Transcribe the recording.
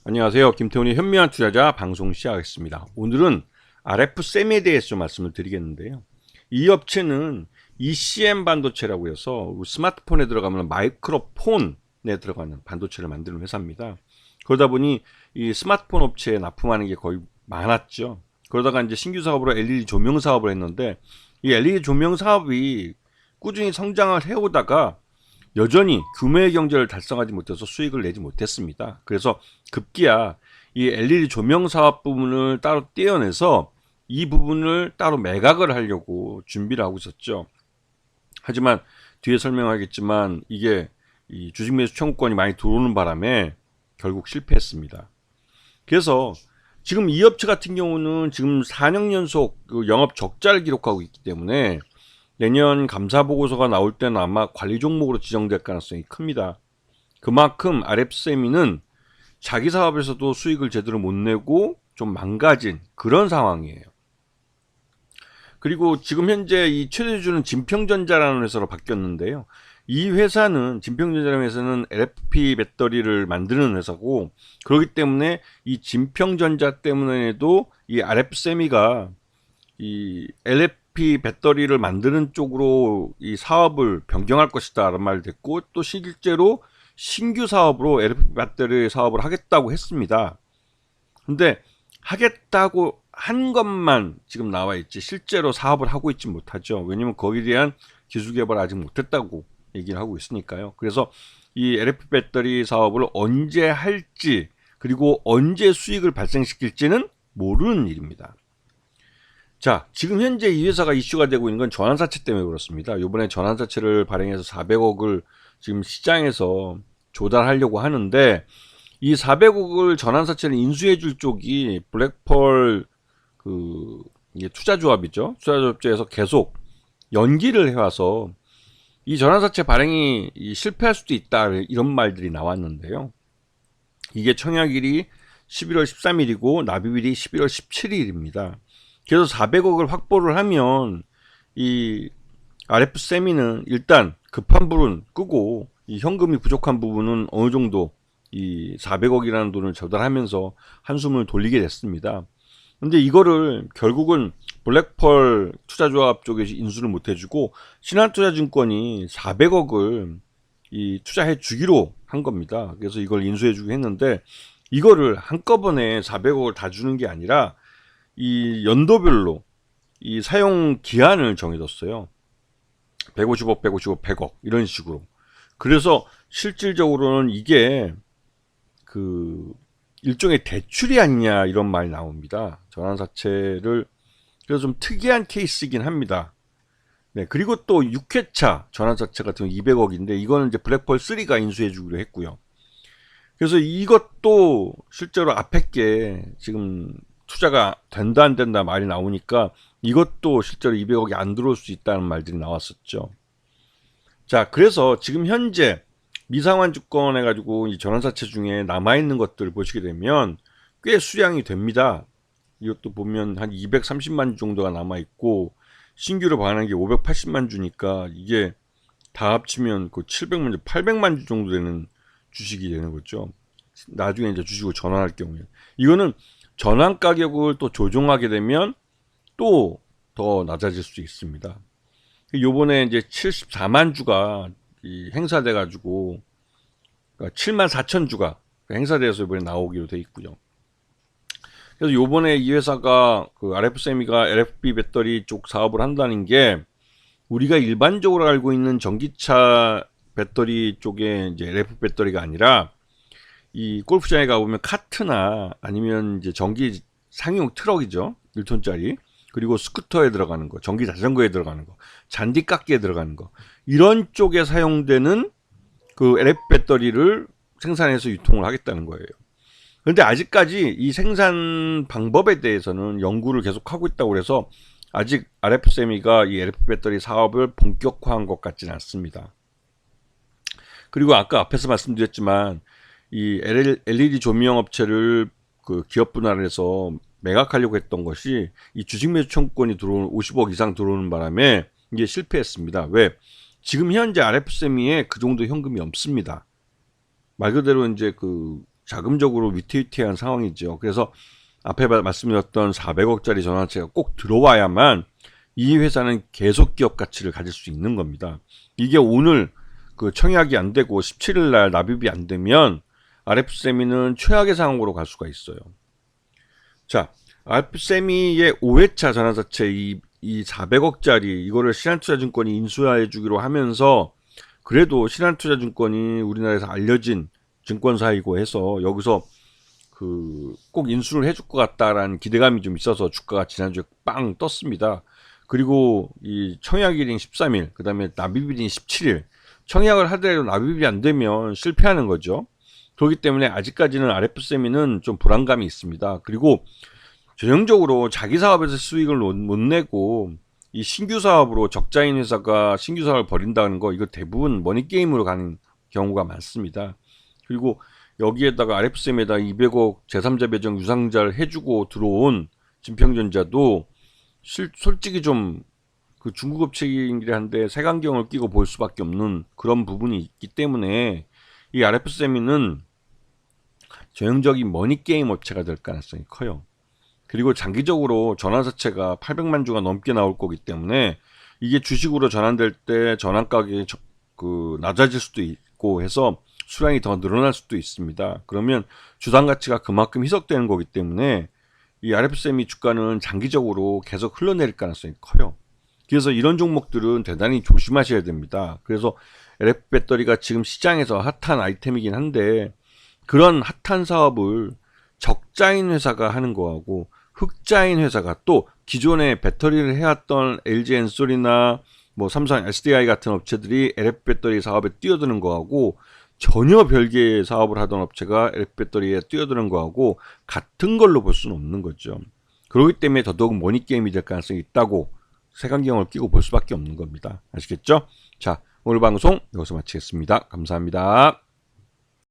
안녕하세요. 김태훈의 현명한 투자자 방송 시작하겠습니다. 오늘은 RF셈에 대해서 좀 말씀을 드리겠는데요. 이 업체는 ECM 반도체라고 해서 스마트폰에 들어가면 마이크로폰에 들어가는 반도체를 만드는 회사입니다. 그러다 보니 이 스마트폰 업체에 납품하는 게 거의 많았죠. 그러다가 이제 신규 사업으로 LED 조명 사업을 했는데 이 LED 조명 사업이 꾸준히 성장을 해오다가 여전히 규모의 경제를 달성하지 못해서 수익을 내지 못했습니다. 그래서 급기야 이 LED 조명 사업 부분을 따로 떼어내서 이 부분을 따로 매각을 하려고 준비를 하고 있었죠. 하지만 뒤에 설명하겠지만 이게 이 주식 매수 청구권이 많이 들어오는 바람에 결국 실패했습니다. 그래서 지금 이 업체 같은 경우는 지금 4년 연속 그 영업 적자를 기록하고 있기 때문에 내년 감사 보고서가 나올 때는 아마 관리 종목으로 지정될 가능성이 큽니다. 그만큼 RF세미는 자기 사업에서도 수익을 제대로 못 내고 좀 망가진 그런 상황이에요. 그리고 지금 현재 이 최대주주는 진평전자라는 회사로 바뀌었는데요. 이 회사는 진평전자라는 회사는 LFP 배터리를 만드는 회사고, 그렇기 때문에 이 진평전자 때문에도 이 RF세미가 이 LFP 배터리를 만드는 쪽으로 이 사업을 변경할 것이다 라는 말을 듣고, 또 실제로 신규 사업으로 LFP 배터리 사업을 하겠다고 했습니다. 근데 하겠다고 한 것만 지금 나와 있지 실제로 사업을 하고 있지 못하죠. 왜냐면 거기에 대한 기술 개발을 아직 못했다고 얘기를 하고 있으니까요. 그래서 이 LFP 배터리 사업을 언제 할지, 그리고 언제 수익을 발생시킬지는 모르는 일입니다. 자, 지금 현재 이 회사가 이슈가 되고 있는 건 전환사채 때문에 그렇습니다. 이번에 전환사채를 발행해서 400억을 지금 시장에서 조달하려고 하는데, 이 400억을 전환사채를 인수해줄 쪽이 블랙펄 이게 투자조합이죠. 투자조합제에서 계속 연기를 해와서 이 전환사채 발행이 실패할 수도 있다 이런 말들이 나왔는데요. 이게 청약일이 11월 13일이고 납입일이 11월 17일입니다. 그래서 400억을 확보를 하면 이 RF세미는 일단 급한 불은 끄고 이 현금이 부족한 부분은 어느 정도 이 400억이라는 돈을 조달하면서 한숨을 돌리게 됐습니다. 근데 이거를 결국은 블랙펄 투자조합 쪽에서 인수를 못 해주고 신한투자증권이 400억을 이 투자해 주기로 한 겁니다. 그래서 이걸 인수해 주기로 했는데, 이거를 한꺼번에 400억을 다 주는 게 아니라 이 연도별로 이 사용 기한을 정해뒀어요. 150억, 150억, 100억 이런 식으로. 그래서 실질적으로는 이게 그 일종의 대출이 아니냐 이런 말이 나옵니다. 전환사채를. 그래서 좀 특이한 케이스이긴 합니다. 네, 그리고 또 6회차 전환사채 같은 경우 200억인데 이거는 이제 블랙펄 3가 인수해 주기로 했고요. 그래서 이것도 실제로 앞에 게 지금 투자가 된다 안 된다 말이 나오니까 이것도 실제로 200억이 안 들어올 수 있다는 말들이 나왔었죠. 자, 그래서 지금 현재 미상환 주권 해가지고 이 전환사채 중에 남아있는 것들을 보시게 되면 꽤 수량이 됩니다. 이것도 보면 한 230만 주 정도가 남아있고, 신규로 반환한 게 580만 주니까 이게 다 합치면 그 700만 주, 800만 주 정도 되는 주식이 되는 거죠. 나중에 이제 주식을 전환할 경우에. 이거는 전환 가격을 또 조정하게 되면 또 더 낮아질 수 있습니다. 요번에 이제 74만 주가 행사돼 가지고, 그러니까 7만 4천 주가 행사돼서 이번에 나오기로 돼 있고요. 그래서 요번에 이 회사가 그 RF세미가 LFP 배터리 쪽 사업을 한다는 게, 우리가 일반적으로 알고 있는 전기차 배터리 쪽에 이제 LFP 배터리가 아니라 이 골프장에 가보면 카트나 아니면 이제 전기 상용 트럭이죠. 1톤짜리. 그리고 스쿠터에 들어가는 거, 전기 자전거에 들어가는 거, 잔디깎기에 들어가는 거, 이런 쪽에 사용되는 그 LFP 배터리를 생산해서 유통을 하겠다는 거예요. 그런데 아직까지 이 생산 방법에 대해서는 연구를 계속 하고 있다고 해서 아직 RF세미가 이 LFP 배터리 사업을 본격화한 것 같지는 않습니다. 그리고 아까 앞에서 말씀드렸지만 이 LED 조명 업체를 그 기업 분할을 해서 매각하려고 했던 것이 이 주식 매수 청구권이 들어오는 50억 이상 들어오는 바람에 이게 실패했습니다. 왜? 지금 현재 RF세미에 그 정도 현금이 없습니다. 말 그대로 이제 그 자금적으로 위태위태한 상황이죠. 그래서 앞에 말씀드렸던 400억짜리 전환체가 꼭 들어와야만 이 회사는 계속 기업 가치를 가질 수 있는 겁니다. 이게 오늘 그 청약이 안 되고 17일 날 납입이 안 되면 RF세미는 최악의 상황으로 갈 수가 있어요. 자, RF세미의 5회차 전환사채 이 400억짜리 이거를 신한투자증권이 인수해 주기로 하면서 그래도 신한투자증권이 우리나라에서 알려진 증권사이고 해서 여기서 그 꼭 인수를 해줄 것 같다라는 기대감이 좀 있어서 주가가 지난주에 빵 떴습니다. 그리고 이 청약일인 13일, 그 다음에 납입일인 17일, 청약을 하더라도 납입이 안 되면 실패하는 거죠. 그렇기 때문에 아직까지는 RF세미는 좀 불안감이 있습니다. 그리고 전형적으로 자기 사업에서 수익을 못 내고 이 신규 사업으로 적자인 회사가 신규 사업을 벌인다는 거, 이거 대부분 머니게임으로 가는 경우가 많습니다. 그리고 여기에다가 RF세미에다 200억 제3자 배정 유상자를 해주고 들어온 진평전자도 솔직히 좀 그 중국 업체이긴 한데 색안경을 끼고 볼 수밖에 없는 그런 부분이 있기 때문에 이 RF세미는 전형적인 머니게임 업체가 될 가능성이 커요. 그리고 장기적으로 전환사채가 800만 주가 넘게 나올 거기 때문에 이게 주식으로 전환될 때 전환 가격이 낮아질 수도 있고 해서 수량이 더 늘어날 수도 있습니다. 그러면 주당 가치가 그만큼 희석되는 거기 때문에 이 RF세미 주가는 장기적으로 계속 흘러내릴 가능성이 커요. 그래서 이런 종목들은 대단히 조심하셔야 됩니다. 그래서 LF 배터리가 지금 시장에서 핫한 아이템이긴 한데 그런 핫한 사업을 적자인 회사가 하는 거하고 흑자인 회사가 또 기존에 배터리를 해왔던 LG 엔솔이나 뭐 삼성 SDI 같은 업체들이 LF 배터리 사업에 뛰어드는 거하고 전혀 별개의 사업을 하던 업체가 LF 배터리에 뛰어드는 거하고 같은 걸로 볼 수는 없는 거죠. 그렇기 때문에 더더욱 머니게임이 될 가능성이 있다고 색안경을 끼고 볼 수밖에 없는 겁니다. 아시겠죠? 자, 오늘 방송 여기서 마치겠습니다. 감사합니다.